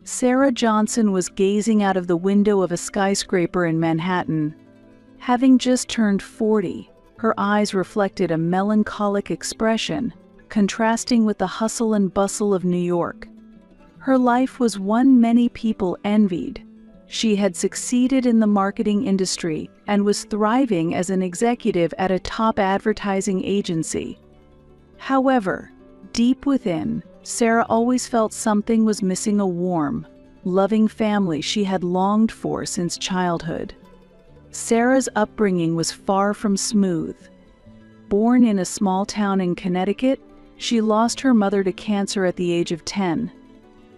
Sarah Johnson was gazing out of the window of a skyscraper in Manhattan. Having just turned 40, her eyes reflected a melancholic expression, contrasting with the hustle and bustle of New York. Her life was one many people envied. She had succeeded in the marketing industry and was thriving as an executive at a top advertising agency. However, deep within, Sarah always felt something was missing: a warm, loving family she had longed for since childhood. Sarah's upbringing was far from smooth. Born in a small town in Connecticut, she lost her mother to cancer at the age of 10.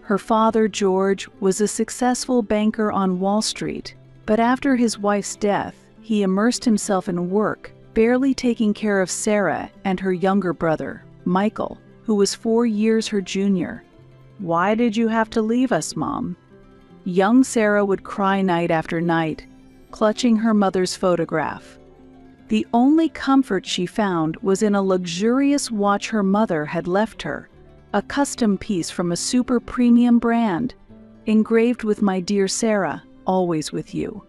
Her father, George, was a successful banker on Wall Street, but after his wife's death, he immersed himself in work, barely taking care of Sarah and her younger brother, Michael, who was 4 years her junior. "Why did you have to leave us, Mom?" Young Sarah would cry night after night, clutching her mother's photograph. The only comfort she found was in a luxurious watch her mother had left her, a custom piece from a super premium brand, engraved with "My dear Sarah, always with you."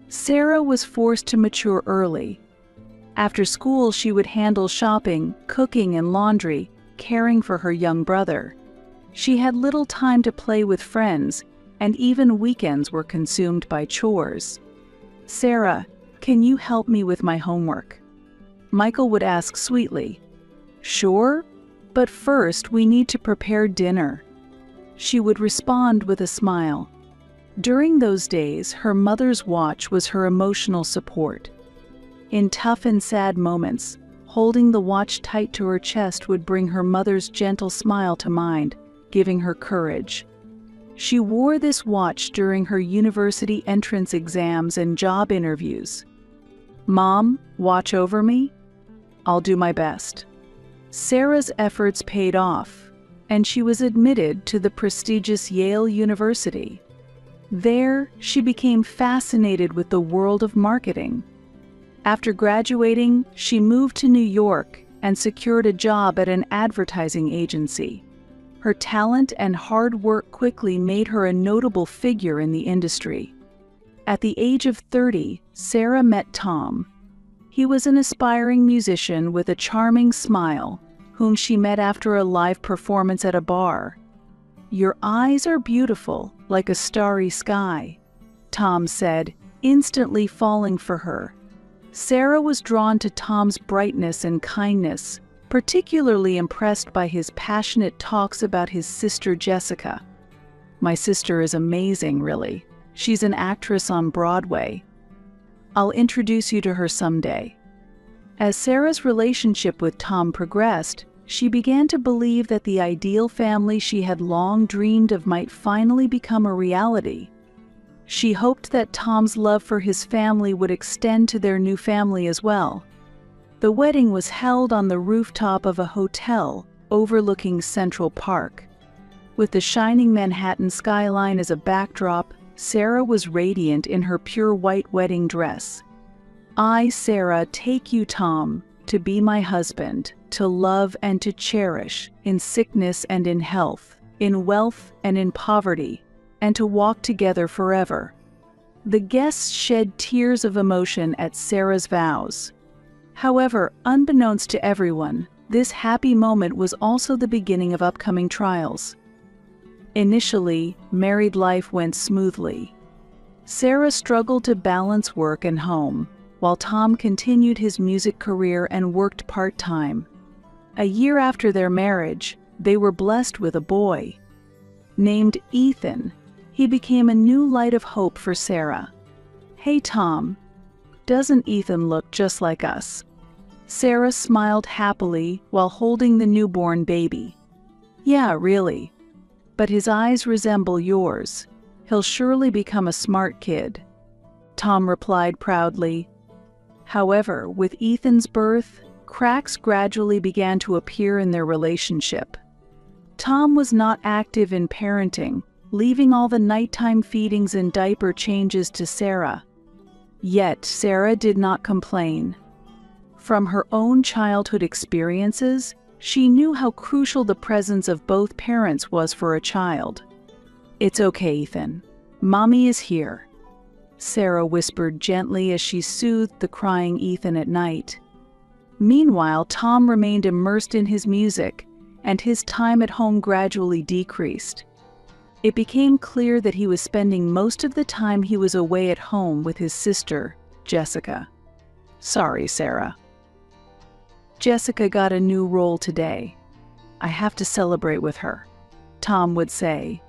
Sarah was forced to mature early. After school, she would handle shopping, cooking, and laundry, caring for her young brother. She had little time to play with friends, and even weekends were consumed by chores. "Sarah, can you help me with my homework?" Michael would ask sweetly. "Sure, but first we need to prepare dinner." She would respond with a smile. During those days, her mother's watch was her emotional support. In tough and sad moments, holding the watch tight to her chest would bring her mother's gentle smile to mind, giving her courage. She wore this watch during her university entrance exams and job interviews. "Mom, watch over me? I'll do my best." Sarah's efforts paid off, and she was admitted to the prestigious Yale University. There, she became fascinated with the world of marketing. After graduating, she moved to New York and secured a job at an advertising agency. Her talent and hard work quickly made her a notable figure in the industry. At the age of 30, Sarah met Tom. He was an aspiring musician with a charming smile, whom she met after a live performance at a bar. "Your eyes are beautiful, like a starry sky," Tom said, instantly falling for her. Sarah was drawn to Tom's brightness and kindness, particularly impressed by his passionate talks about his sister Jessica. "My sister is amazing, really. She's an actress on Broadway. I'll introduce you to her someday." As Sarah's relationship with Tom progressed, she began to believe that the ideal family she had long dreamed of might finally become a reality. She hoped that Tom's love for his family would extend to their new family as well. The wedding was held on the rooftop of a hotel overlooking Central Park. With the shining Manhattan skyline as a backdrop, Sarah was radiant in her pure white wedding dress. "I, Sarah, take you, Tom, to be my husband, to love and to cherish, in sickness and in health, in wealth and in poverty, and to walk together forever." The guests shed tears of emotion at Sarah's vows. However, unbeknownst to everyone, this happy moment was also the beginning of upcoming trials. Initially, married life went smoothly. Sarah struggled to balance work and home, while Tom continued his music career and worked part-time. A year after their marriage, they were blessed with a boy. Named Ethan, he became a new light of hope for Sarah. "Hey Tom, doesn't Ethan look just like us?" Sarah smiled happily while holding the newborn baby. "Yeah, really. But his eyes resemble yours. He'll surely become a smart kid," Tom replied proudly. However, with Ethan's birth, cracks gradually began to appear in their relationship. Tom was not active in parenting, leaving all the nighttime feedings and diaper changes to Sarah. Yet Sarah did not complain. From her own childhood experiences, she knew how crucial the presence of both parents was for a child. "It's okay, Ethan. Mommy is here," Sarah whispered gently as she soothed the crying Ethan at night. Meanwhile, Tom remained immersed in his music, and his time at home gradually decreased. It became clear that he was spending most of the time he was away at home with his sister, Jessica. "Sorry, Sarah. Jessica got a new role today. I have to celebrate with her," Tom would say.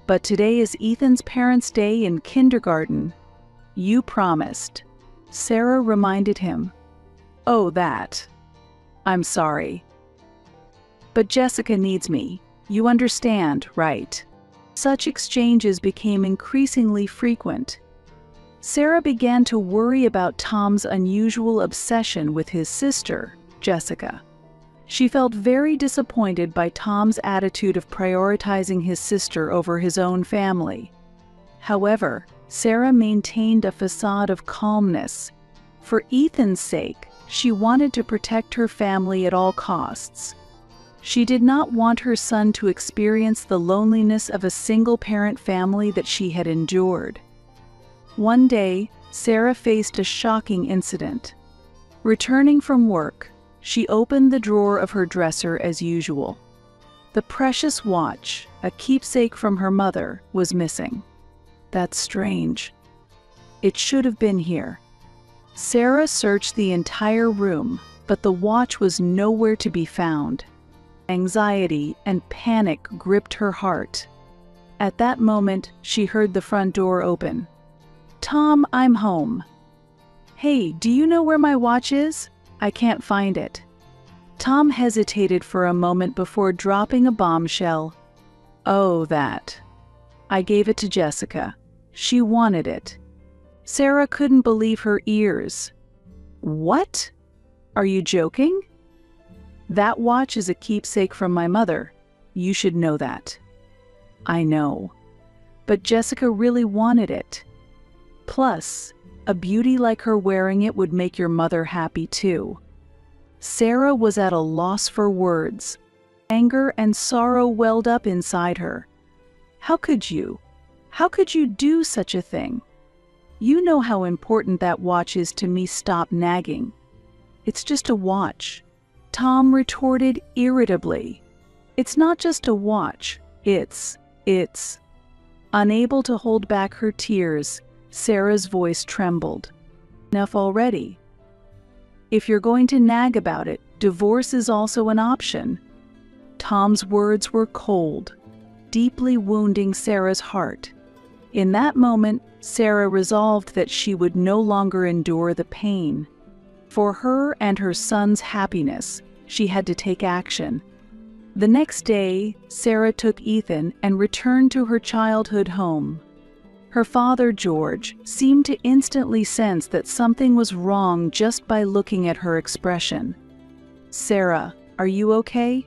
"But today is Ethan's parents' day in kindergarten. You promised," Sarah reminded him. "Oh, that. I'm sorry. But Jessica needs me. You understand, right?" Such exchanges became increasingly frequent. Sarah began to worry about Tom's unusual obsession with his sister, Jessica. She felt very disappointed by Tom's attitude of prioritizing his sister over his own family. However, Sarah maintained a facade of calmness. For Ethan's sake, she wanted to protect her family at all costs. She did not want her son to experience the loneliness of a single-parent family that she had endured. One day, Sarah faced a shocking incident. Returning from work, she opened the drawer of her dresser as usual. The precious watch, a keepsake from her mother, was missing. "That's strange. It should have been here." Sarah searched the entire room, but the watch was nowhere to be found. Anxiety and panic gripped her heart. At that moment, she heard the front door open. "Tom, I'm home." "Hey, do you know where my watch is? I can't find it." Tom hesitated for a moment before dropping a bombshell. "Oh, that. I gave it to Jessica. She wanted it." Sarah couldn't believe her ears. "What? Are you joking?" "That watch is a keepsake from my mother. You should know that." "I know. But Jessica really wanted it. Plus, a beauty like her wearing it would make your mother happy too." Sarah was at a loss for words. Anger and sorrow welled up inside her. How could you? How could you do such a thing? You know how important that watch is to me. Stop nagging. It's just a watch." Tom retorted irritably. "It's not just a watch. It's... Unable to hold back her tears, Sarah's voice trembled. "Enough already. If you're going to nag about it, divorce is also an option." Tom's words were cold, deeply wounding Sarah's heart. In that moment, Sarah resolved that she would no longer endure the pain. For her and her son's happiness, she had to take action. The next day, Sarah took Ethan and returned to her childhood home. Her father, George, seemed to instantly sense that something was wrong just by looking at her expression. "Sarah, are you okay?"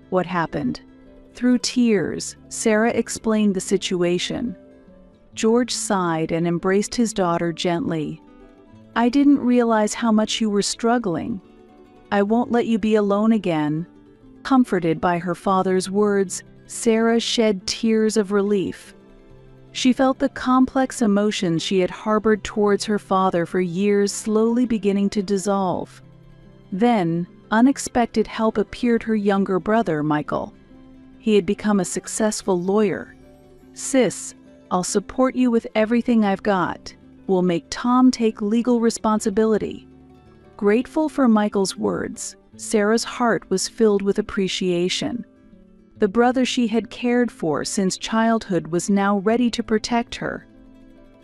"What happened?" Through tears, Sarah explained the situation. George sighed and embraced his daughter gently. "I didn't realize how much you were struggling. I won't let you be alone again." Comforted by her father's words, Sarah shed tears of relief. She felt the complex emotions she had harbored towards her father for years slowly beginning to dissolve. Then, unexpected help appeared: her younger brother, Michael. He had become a successful lawyer. "Sis, I'll support you with everything I've got. We'll make Tom take legal responsibility." Grateful for Michael's words, Sarah's heart was filled with appreciation. The brother she had cared for since childhood was now ready to protect her.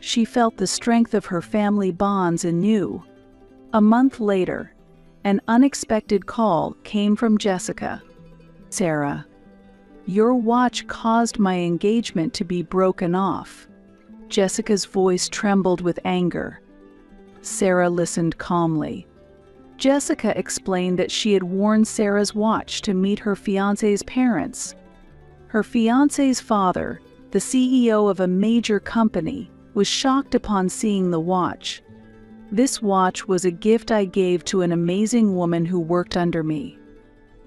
She felt the strength of her family bonds anew. A month later, an unexpected call came from Jessica. "Sarah, your watch caused my engagement to be broken off." Jessica's voice trembled with anger. Sarah listened calmly. Jessica explained that she had worn Sarah's watch to meet her fiancé's parents. Her fiancé's father, the CEO of a major company, was shocked upon seeing the watch. "This watch was a gift I gave to an amazing woman who worked under me.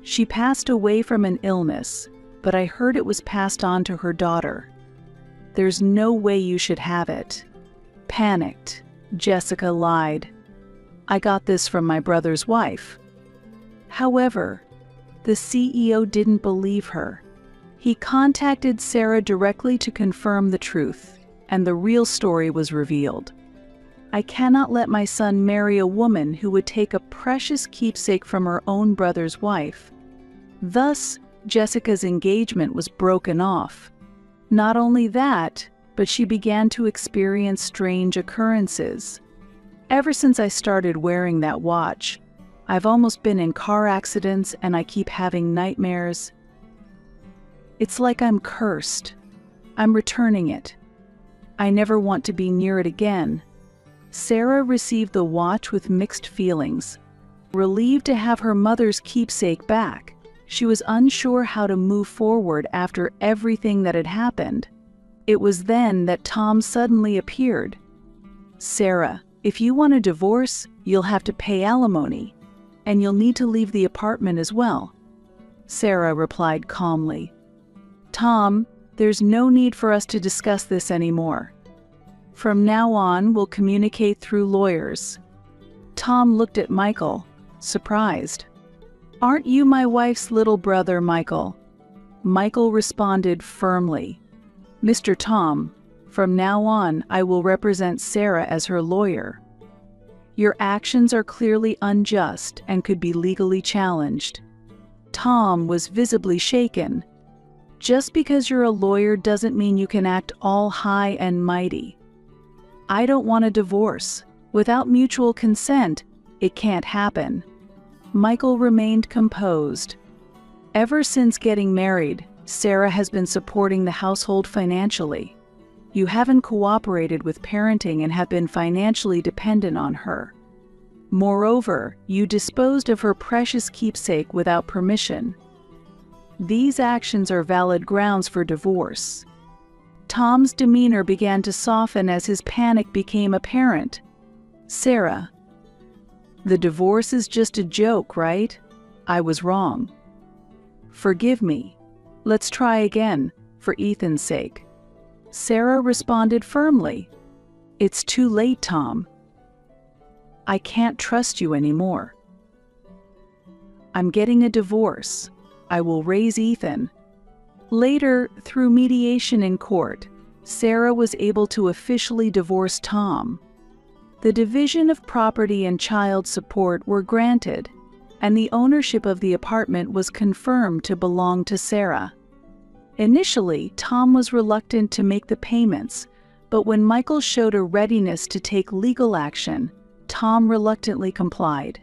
She passed away from an illness, but I heard it was passed on to her daughter. There's no way you should have it." Panicked, Jessica lied. "I got this from my brother's wife." However, the CEO didn't believe her. He contacted Sarah directly to confirm the truth, and the real story was revealed. "I cannot let my son marry a woman who would take a precious keepsake from her own brother's wife." Thus, Jessica's engagement was broken off. Not only that, but she began to experience strange occurrences. "Ever since I started wearing that watch, I've almost been in car accidents and I keep having nightmares. It's like I'm cursed. I'm returning it. I never want to be near it again." Sarah received the watch with mixed feelings. Relieved to have her mother's keepsake back, she was unsure how to move forward after everything that had happened. It was then that Tom suddenly appeared. "Sarah, if you want a divorce, you'll have to pay alimony, and you'll need to leave the apartment as well." Sarah replied calmly. "Tom, there's no need for us to discuss this anymore. From now on, we'll communicate through lawyers." Tom looked at Michael, surprised. "Aren't you my wife's little brother, Michael?" Michael responded firmly. "Mr. Tom, from now on, I will represent Sarah as her lawyer. Your actions are clearly unjust and could be legally challenged." Tom was visibly shaken. "Just because you're a lawyer doesn't mean you can act all high and mighty. I don't want a divorce. Without mutual consent, it can't happen." Michael remained composed. "Ever since getting married, Sarah has been supporting the household financially. You haven't cooperated with parenting and have been financially dependent on her. Moreover, you disposed of her precious keepsake without permission. These actions are valid grounds for divorce." Tom's demeanor began to soften as his panic became apparent. "Sarah, the divorce is just a joke, right? I was wrong. Forgive me. Let's try again, for Ethan's sake." Sarah responded firmly. "It's too late, Tom. I can't trust you anymore. I'm getting a divorce. I will raise Ethan." Later, through mediation in court, Sarah was able to officially divorce Tom. The division of property and child support were granted, and the ownership of the apartment was confirmed to belong to Sarah. Initially, Tom was reluctant to make the payments, but when Michael showed a readiness to take legal action, Tom reluctantly complied.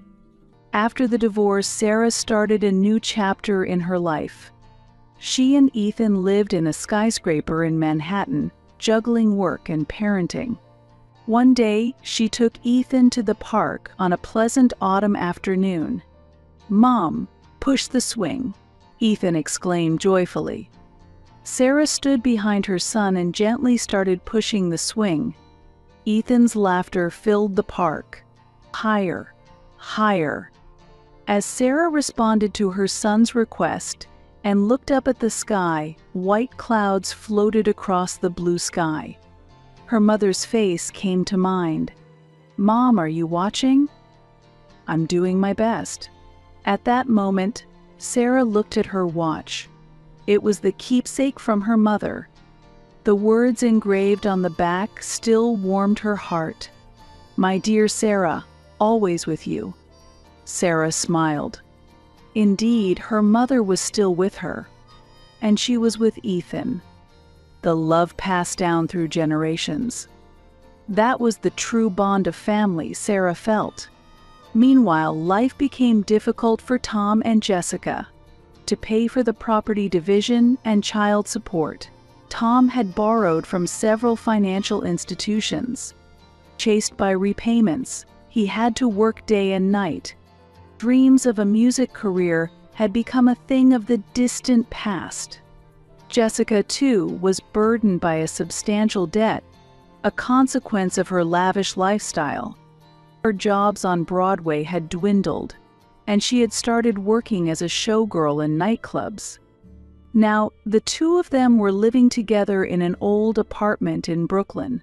After the divorce, Sarah started a new chapter in her life. She and Ethan lived in a skyscraper in Manhattan, juggling work and parenting. One day, she took Ethan to the park on a pleasant autumn afternoon. "Mom, push the swing," Ethan exclaimed joyfully. Sarah stood behind her son and gently started pushing the swing. Ethan's laughter filled the park. Higher, higher. As Sarah responded to her son's request and looked up at the sky, white clouds floated across the blue sky. Her mother's face came to mind. "Mom, are you watching?" "I'm doing my best." At that moment, Sarah looked at her watch. It was the keepsake from her mother. The words engraved on the back still warmed her heart. "My dear Sarah, always with you." Sarah smiled. Indeed, her mother was still with her, and she was with Ethan. The love passed down through generations. That was the true bond of family Sarah felt. Meanwhile, life became difficult for Tom and Jessica. To pay for the property division and child support, Tom had borrowed from several financial institutions. Chased by repayments, he had to work day and night. Dreams of a music career had become a thing of the distant past. Jessica, too, was burdened by a substantial debt, a consequence of her lavish lifestyle. Her jobs on Broadway had dwindled, and she had started working as a showgirl in nightclubs. Now, the two of them were living together in an old apartment in Brooklyn.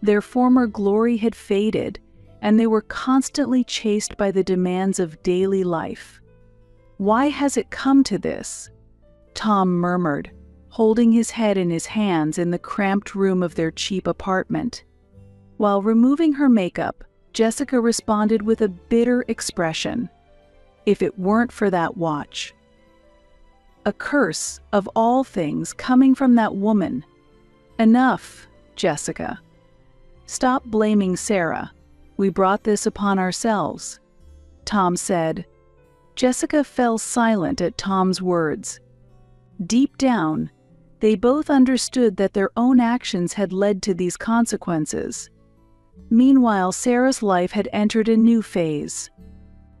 Their former glory had faded, and they were constantly chased by the demands of daily life. "Why has it come to this?" Tom murmured, holding his head in his hands in the cramped room of their cheap apartment. While removing her makeup, Jessica responded with a bitter expression. "If it weren't for that watch." A curse, of all things, coming from that woman. "Enough, Jessica. Stop blaming Sarah. We brought this upon ourselves," Tom said. Jessica fell silent at Tom's words. Deep down, they both understood that their own actions had led to these consequences. Meanwhile, Sarah's life had entered a new phase.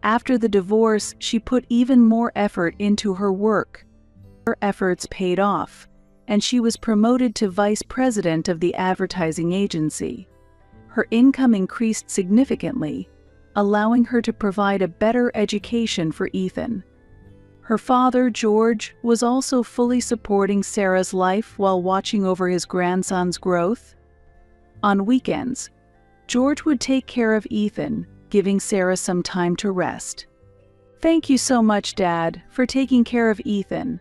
After the divorce, she put even more effort into her work. Her efforts paid off, and she was promoted to vice president of the advertising agency. Her income increased significantly, allowing her to provide a better education for Ethan. Her father, George, was also fully supporting Sarah's life while watching over his grandson's growth. On weekends, George would take care of Ethan, giving Sarah some time to rest. "Thank you so much, Dad, for taking care of Ethan."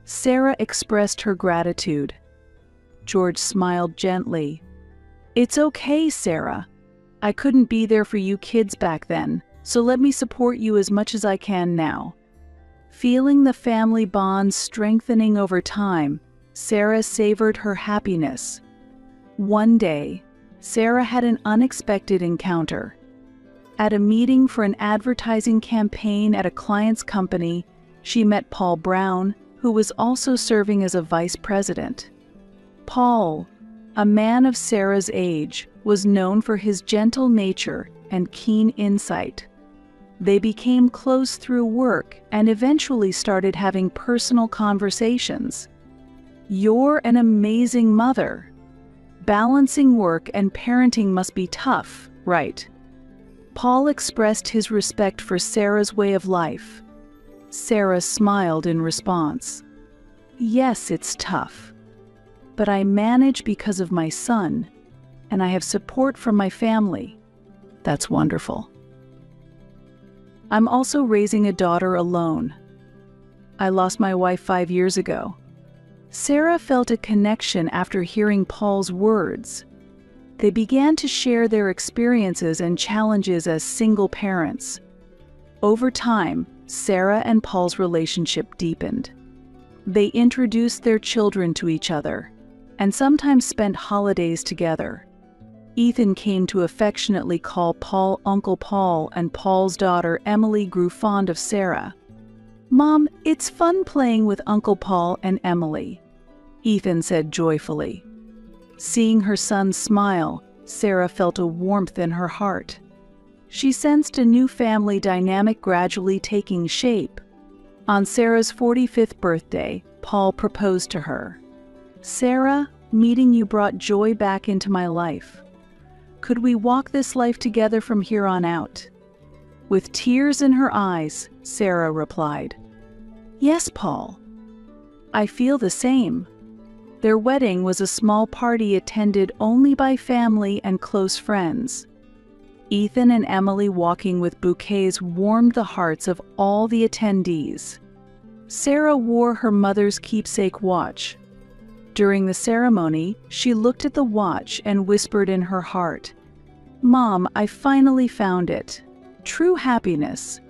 Sarah expressed her gratitude. George smiled gently. "It's okay, Sarah. I couldn't be there for you kids back then, so let me support you as much as I can now." Feeling the family bonds strengthening over time, Sarah savored her happiness. One day, Sarah had an unexpected encounter. At a meeting for an advertising campaign at a client's company, she met Paul Brown, who was also serving as a vice president. Paul, a man of Sarah's age, was known for his gentle nature and keen insight. They became close through work and eventually started having personal conversations. "You're an amazing mother. Balancing work and parenting must be tough, right?" Paul expressed his respect for Sarah's way of life. Sarah smiled in response. "Yes, it's tough. But I manage because of my son, and I have support from my family. That's wonderful. I'm also raising a daughter alone. I lost my wife 5 years ago." Sarah felt a connection after hearing Paul's words. They began to share their experiences and challenges as single parents. Over time, Sarah and Paul's relationship deepened. They introduced their children to each other, and sometimes spent holidays together. Ethan came to affectionately call Paul Uncle Paul, and Paul's daughter Emily grew fond of Sarah. "Mom, it's fun playing with Uncle Paul and Emily," Ethan said joyfully. Seeing her son smile, Sarah felt a warmth in her heart. She sensed a new family dynamic gradually taking shape. On Sarah's 45th birthday, Paul proposed to her. "Sarah, meeting you brought joy back into my life. Could we walk this life together from here on out?" With tears in her eyes, Sarah replied, "Yes, Paul. I feel the same." Their wedding was a small party attended only by family and close friends. Ethan and Emily walking with bouquets warmed the hearts of all the attendees. Sarah wore her mother's keepsake watch. During the ceremony, she looked at the watch and whispered in her heart, "Mom, I finally found it. True happiness."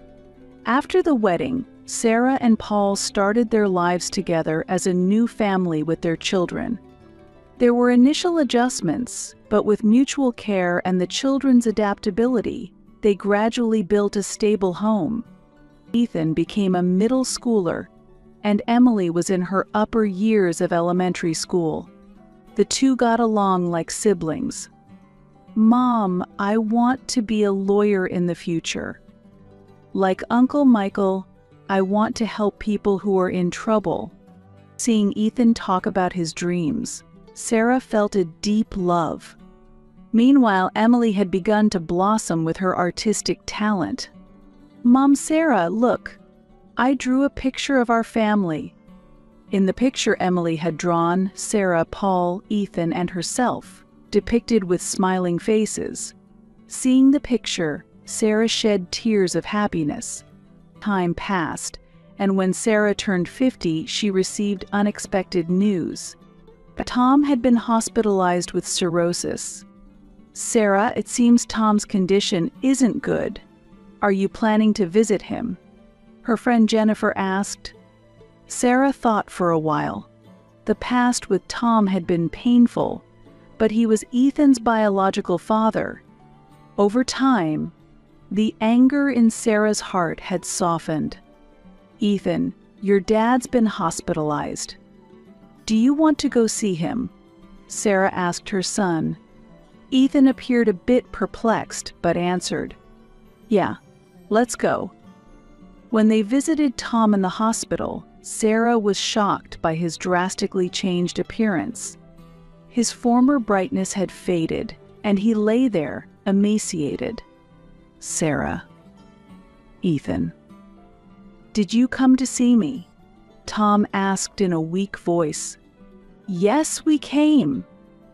After the wedding, Sarah and Paul started their lives together as a new family with their children. There were initial adjustments, but with mutual care and the children's adaptability, they gradually built a stable home. Ethan became a middle schooler, and Emily was in her upper years of elementary school. The two got along like siblings. "Mom, I want to be a lawyer in the future. Like Uncle Michael, I want to help people who are in trouble." Seeing Ethan talk about his dreams, Sarah felt a deep love. Meanwhile, Emily had begun to blossom with her artistic talent. "Mom, Sarah, look. I drew a picture of our family. In the picture Emily had drawn, Sarah, Paul, Ethan, and herself, depicted with smiling faces. Seeing the picture, Sarah shed tears of happiness. Time passed, and when Sarah turned 50, she received unexpected news. Tom had been hospitalized with cirrhosis. "Sarah, it seems Tom's condition isn't good. Are you planning to visit him?" her friend Jennifer asked. Sarah thought for a while. The past with Tom had been painful, but he was Ethan's biological father. Over time, the anger in Sarah's heart had softened. "Ethan, your dad's been hospitalized. Do you want to go see him?" Sarah asked her son. Ethan appeared a bit perplexed, but answered, "Yeah, let's go." When they visited Tom in the hospital, Sarah was shocked by his drastically changed appearance. His former brightness had faded, and he lay there, emaciated. "Sarah." "Ethan." "Did you come to see me?" Tom asked in a weak voice. "Yes, we came.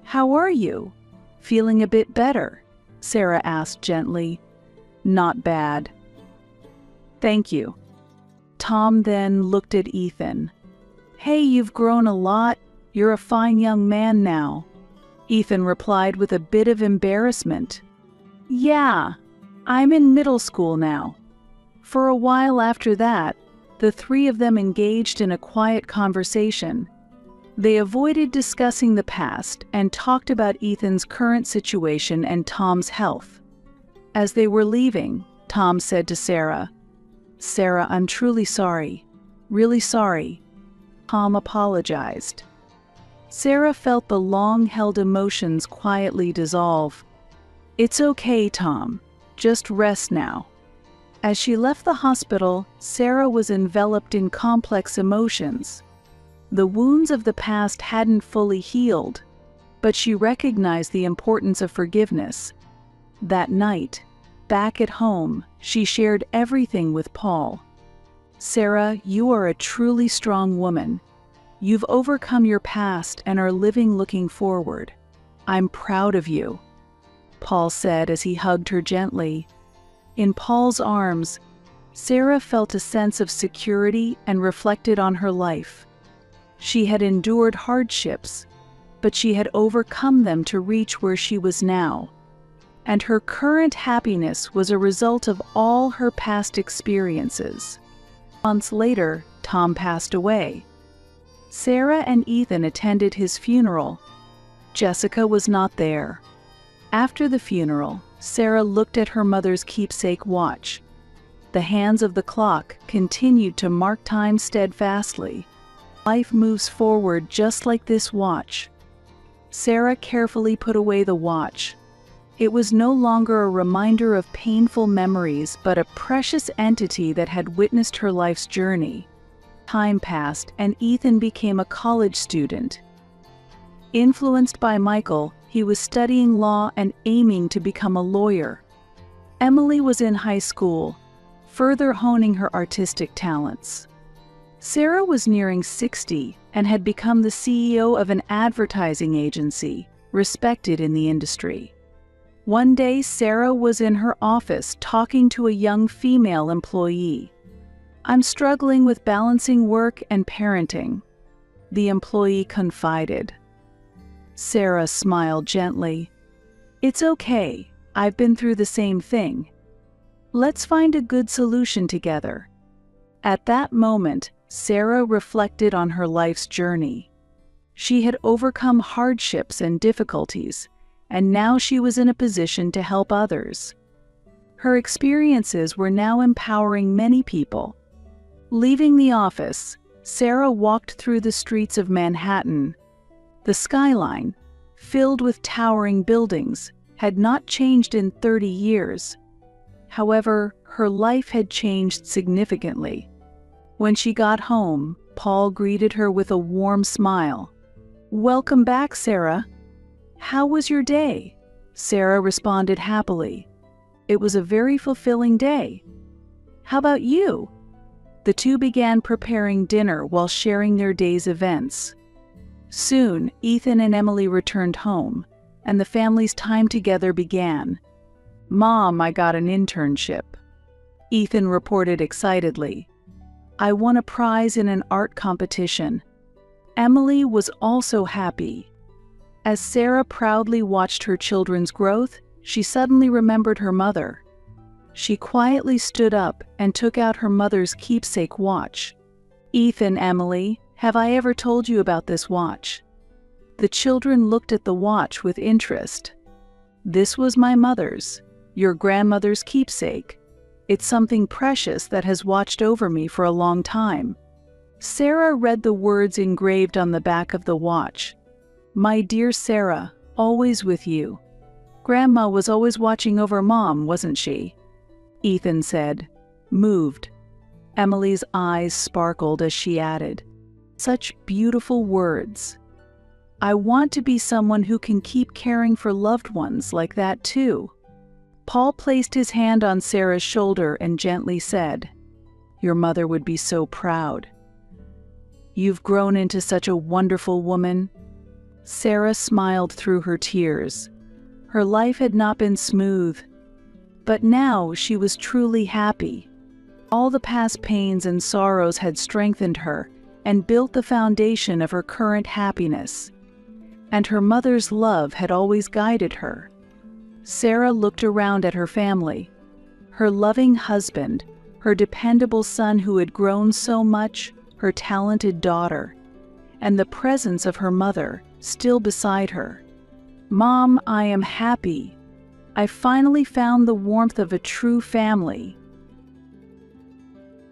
How are you? Feeling a bit better?" Sarah asked gently. "Not bad. Thank you." Tom then looked at Ethan. "Hey, you've grown a lot. You're a fine young man now." Ethan replied with a bit of embarrassment. "Yeah, I'm in middle school now." For a while after that, the three of them engaged in a quiet conversation. They avoided discussing the past and talked about Ethan's current situation and Tom's health. As they were leaving, Tom said to Sarah, "Sarah, I'm truly sorry. Really sorry." Tom apologized. Sarah felt the long-held emotions quietly dissolve. "It's okay, Tom. Just rest now." As she left the hospital, Sarah was enveloped in complex emotions. The wounds of the past hadn't fully healed, but she recognized the importance of forgiveness. That night, back at home, she shared everything with Paul. "Sarah, you are a truly strong woman. You've overcome your past and are living looking forward. I'm proud of you," Paul said as he hugged her gently. In Paul's arms, Sarah felt a sense of security and reflected on her life. She had endured hardships, but she had overcome them to reach where she was now. And her current happiness was a result of all her past experiences. Months later, Tom passed away. Sarah and Ethan attended his funeral. Jessica was not there. After the funeral, Sarah looked at her mother's keepsake watch. The hands of the clock continued to mark time steadfastly. Life moves forward just like this watch. Sarah carefully put away the watch. It was no longer a reminder of painful memories, but a precious entity that had witnessed her life's journey. Time passed, and Ethan became a college student. Influenced by Michael, he was studying law and aiming to become a lawyer. Emily was in high school, further honing her artistic talents. Sarah was nearing 60 and had become the CEO of an advertising agency, respected in the industry. One day, Sarah was in her office talking to a young female employee. "I'm struggling with balancing work and parenting," the employee confided. Sarah smiled gently. "It's okay. I've been through the same thing. Let's find a good solution together." At that moment, Sarah reflected on her life's journey. She had overcome hardships and difficulties, and now she was in a position to help others. Her experiences were now empowering many people. Leaving the office, Sarah walked through the streets of Manhattan. The skyline, filled with towering buildings, had not changed in 30 years. However, her life had changed significantly. When she got home, Paul greeted her with a warm smile. "Welcome back, Sarah. How was your day?" Sarah responded happily. "It was a very fulfilling day. How about you?" The two began preparing dinner while sharing their day's events. Soon, Ethan and Emily returned home, and the family's time together began. "Mom, I got an internship," Ethan reported excitedly. "I won a prize in an art competition." Emily was also happy. As Sarah proudly watched her children's growth, she suddenly remembered her mother. She quietly stood up and took out her mother's keepsake watch. "Ethan, Emily, have I ever told you about this watch?" The children looked at the watch with interest. "This was my mother's, your grandmother's keepsake. It's something precious that has watched over me for a long time." Sarah read the words engraved on the back of the watch. "My dear Sarah, always with you. Grandma was always watching over Mom, wasn't she?" Ethan said, moved. Emily's eyes sparkled as she added, "Such beautiful words. I want to be someone who can keep caring for loved ones like that too." Paul placed his hand on Sarah's shoulder and gently said, "Your mother would be so proud. You've grown into such a wonderful woman." Sarah smiled through her tears. Her life had not been smooth, but now she was truly happy. All the past pains and sorrows had strengthened her and built the foundation of her current happiness. And her mother's love had always guided her. Sarah looked around at her family. Her loving husband, her dependable son who had grown so much, her talented daughter, and the presence of her mother still beside her. "Mom, I am happy. I finally found the warmth of a true family."